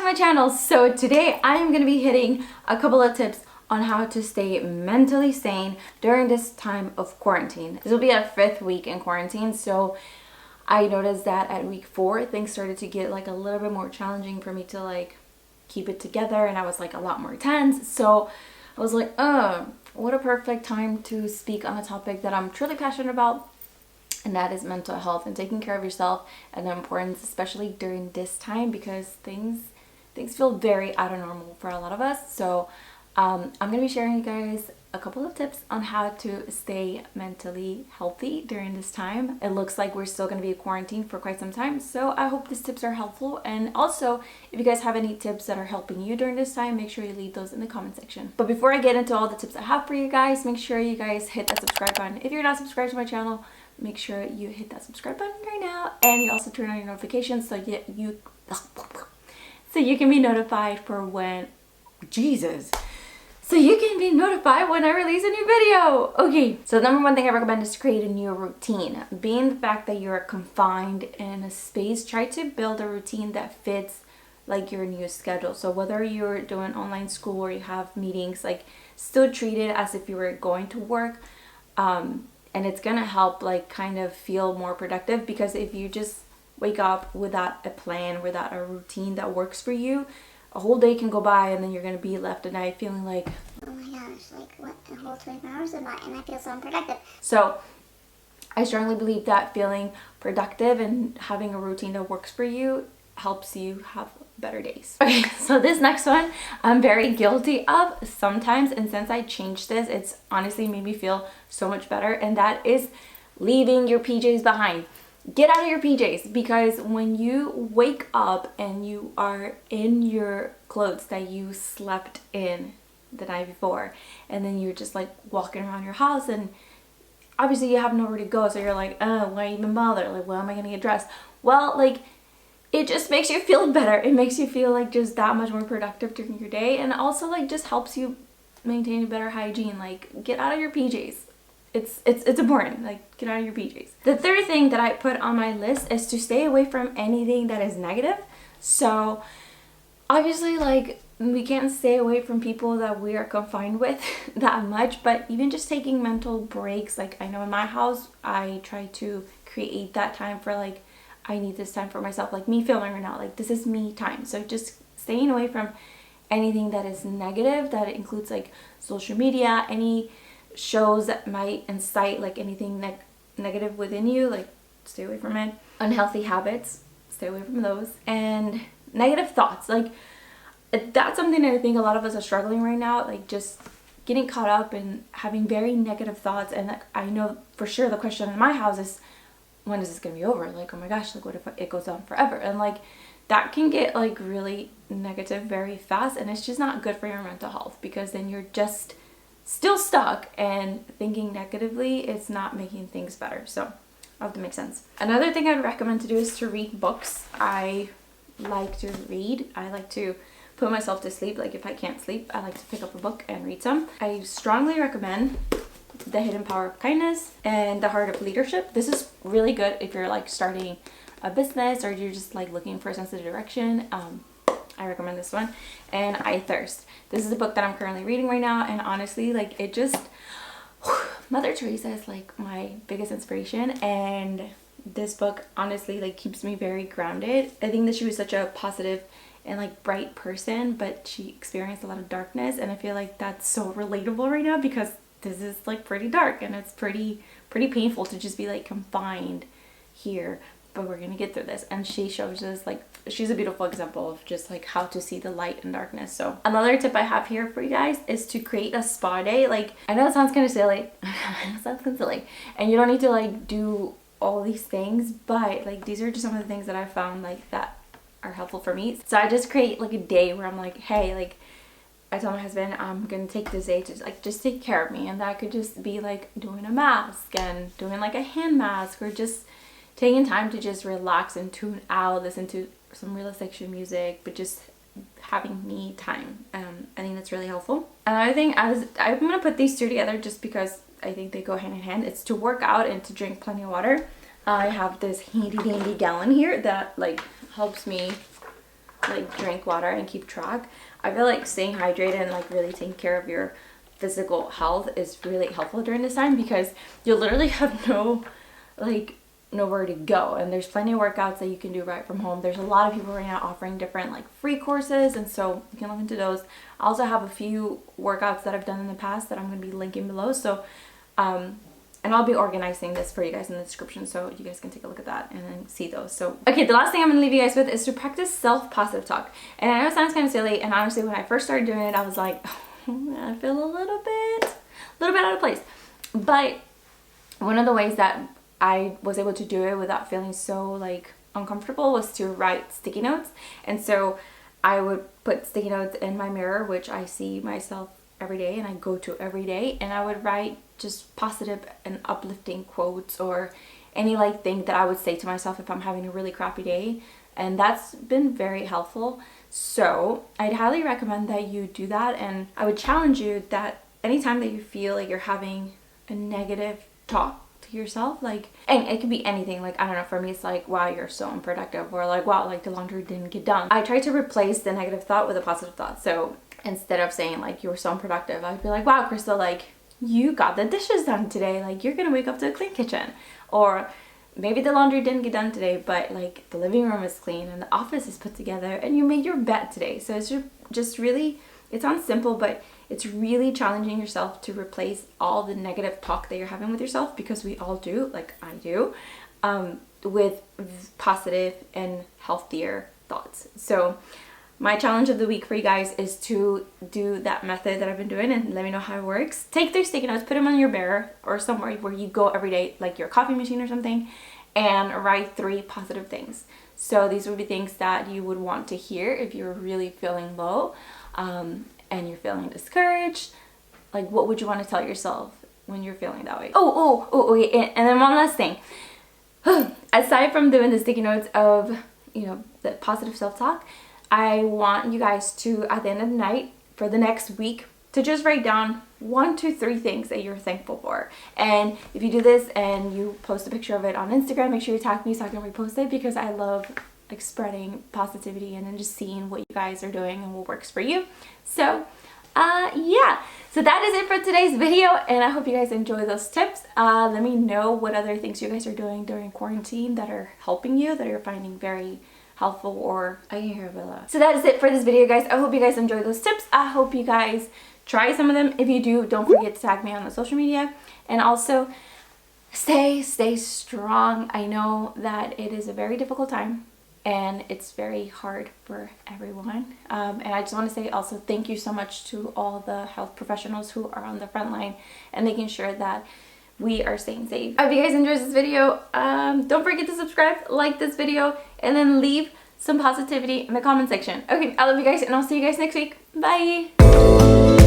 my channel. So today I am going to be hitting a couple of tips on how to stay mentally sane during this time of quarantine. This will be our 5th week in quarantine, so I noticed that at week 4 things started to get like a little bit more challenging for me to like keep it together, and I was like a lot more tense. So I was like, what a perfect time to speak on a topic that I'm truly passionate about, and that is mental health and taking care of yourself, and the importance especially during this time because things feel very out of normal for a lot of us. So I'm gonna be sharing you guys a couple of tips on how to stay mentally healthy during this time. It looks like we're still gonna be quarantined for quite some time, so I hope these tips are helpful. And also, if you guys have any tips that are helping you during this time, make sure you leave those in the comment section. But before I get into all the tips I have for you guys, make sure you guys hit that subscribe button. If you're not subscribed to my channel, make sure you hit that subscribe button right now, and you also turn on your notifications so you can be notified for when you can be notified when I release a new video. Okay, so the number one thing I recommend is to create a new routine. Being the fact that you're confined in a space, try to build a routine that fits like your new schedule. So whether you're doing online school or you have meetings, like still treat it as if you were going to work. And it's gonna help like kind of feel more productive, because if you just wake up without a plan, without a routine that works for you, a whole day can go by and then you're gonna be left at night feeling like, oh my gosh, like what, a whole 24 hours of that, and I feel so unproductive. So I strongly believe that feeling productive and having a routine that works for you helps you have better days. Okay, so this next one I'm very guilty of sometimes, and since I changed this, it's honestly made me feel so much better, and that is leaving your PJs behind. Get out of your PJs, because when you wake up and you are in your clothes that you slept in the night before, and then you're just like walking around your house, and obviously you have nowhere to go, so you're like, oh, why even bother? Like, when am I gonna get dressed? Well, like, it just makes you feel better. It makes you feel like just that much more productive during your day, and also like just helps you maintain a better hygiene. Like, get out of your PJs. It's important. Like, get out of your PJs. The third thing that I put on my list is to stay away from anything that is negative. So obviously, like, we can't stay away from people that we are confined with that much, but even just taking mental breaks. Like, I know in my house I try to create that time for like, I need this time for myself, like me filming right now, like this is me time. So just staying away from anything that is negative, that includes like social media, any shows that might incite like anything negative within you, like stay away from it. Unhealthy habits, stay away from those. And negative thoughts, like that's something that I think a lot of us are struggling right now, like just getting caught up in having very negative thoughts. And like, I know for sure the question in my house is, when is this gonna be over? Like, oh my gosh, like what if it goes on forever? And like that can get like really negative very fast, and it's just not good for your mental health, because then you're just still stuck, and thinking negatively is not making things better. So I hope that makes sense. Another thing I'd recommend to do is to read books. I like to read. I like to put myself to sleep. Like, if I can't sleep, I like to pick up a book and read some. I strongly recommend The Hidden Power of Kindness and The Heart of Leadership. This is really good if you're like starting a business or you're just like looking for a sense of direction. I recommend this one. And I Thirst. This is a book that I'm currently reading right now, and honestly, like, it just, Mother Teresa is like my biggest inspiration, and this book honestly like keeps me very grounded. I think that she was such a positive and like bright person, but she experienced a lot of darkness, and I feel like that's so relatable right now, because this is like pretty dark, and it's pretty painful to just be like confined here, but we're gonna get through this. And she shows us, like, she's a beautiful example of just like how to see the light in darkness. So another tip I have here for you guys is to create a spa day. Like, I know it sounds kind of silly, it sounds kind of silly, and you don't need to like do all these things, but like these are just some of the things that I found like that are helpful for me. So I just create like a day where I'm like, hey, like, I tell my husband I'm gonna take this day to like just take care of me, and that could just be like doing a mask and doing like a hand mask, or just taking time to just relax and tune out, listen to some relaxation music, but just having me time. I think that's really helpful. Another thing, I'm gonna put these two together just because I think they go hand in hand. It's to work out and to drink plenty of water. I have this handy dandy gallon here that like helps me like drink water and keep track. I feel like staying hydrated and like really taking care of your physical health is really helpful during this time, because you literally have nowhere to go, and there's plenty of workouts that you can do right from home. There's a lot of people right now offering different like free courses, and so you can look into those. I also have a few workouts that I've done in the past that I'm going to be linking below, so and I'll be organizing this for you guys in the description, so you guys can take a look at that and then see those. So okay, the last thing I'm going to leave you guys with is to practice self-positive talk. And I know it sounds kind of silly, and honestly when I first started doing it I was like, oh, I feel a little bit out of place. But one of the ways that I was able to do it without feeling so like uncomfortable was to write sticky notes. And so I would put sticky notes in my mirror, which I see myself every day and I go to every day, and I would write just positive and uplifting quotes or any like thing that I would say to myself if I'm having a really crappy day, and that's been very helpful. So I'd highly recommend that you do that, and I would challenge you that anytime that you feel like you're having a negative talk to yourself, like, and it could be anything, like, I don't know, for me it's like, wow, you're so unproductive, or like, wow, like the laundry didn't get done. I try to replace the negative thought with a positive thought. So instead of saying like you were so unproductive, I'd be like, wow, Cristal, like you got the dishes done today, like you're gonna wake up to a clean kitchen. Or maybe the laundry didn't get done today, but like the living room is clean and the office is put together and you made your bed today. So it's just really, it sounds simple, but it's really challenging yourself to replace all the negative talk that you're having with yourself, because we all do, like I do, with positive and healthier thoughts. So my challenge of the week for you guys is to do that method that I've been doing, and let me know how it works. Take 3 sticky notes, put them on your mirror or somewhere where you go every day, like your coffee machine or something, and write 3 positive things. So these would be things that you would want to hear if you're really feeling low, and you're feeling discouraged. Like, what would you want to tell yourself when you're feeling that way? Okay, and then one last thing. Aside from doing the sticky notes of, you know, the positive self-talk, I want you guys to, at the end of the night, for the next week, to just write down 1 to 3 things that you're thankful for. And if you do this and you post a picture of it on Instagram, make sure you tag me so I can repost it, because I love like spreading positivity and then just seeing what you guys are doing and what works for you. So yeah, so that is it for today's video, and I hope you guys enjoy those tips. Let me know what other things you guys are doing during quarantine that are helping you, that you're finding very helpful, or I can hear Bella. So that is it for this video, guys. I hope you guys enjoyed those tips. I hope you guys try some of them. If you do, don't forget to tag me on the social media, and also stay strong. I know that it is a very difficult time and it's very hard for everyone, and I just want to say also thank you so much to all the health professionals who are on the front line and making sure that we are staying safe. I hope you guys enjoyed this video. Don't forget to subscribe, like this video, and then leave some positivity in the comment section. Okay, I love you guys, and I'll see you guys next week. Bye!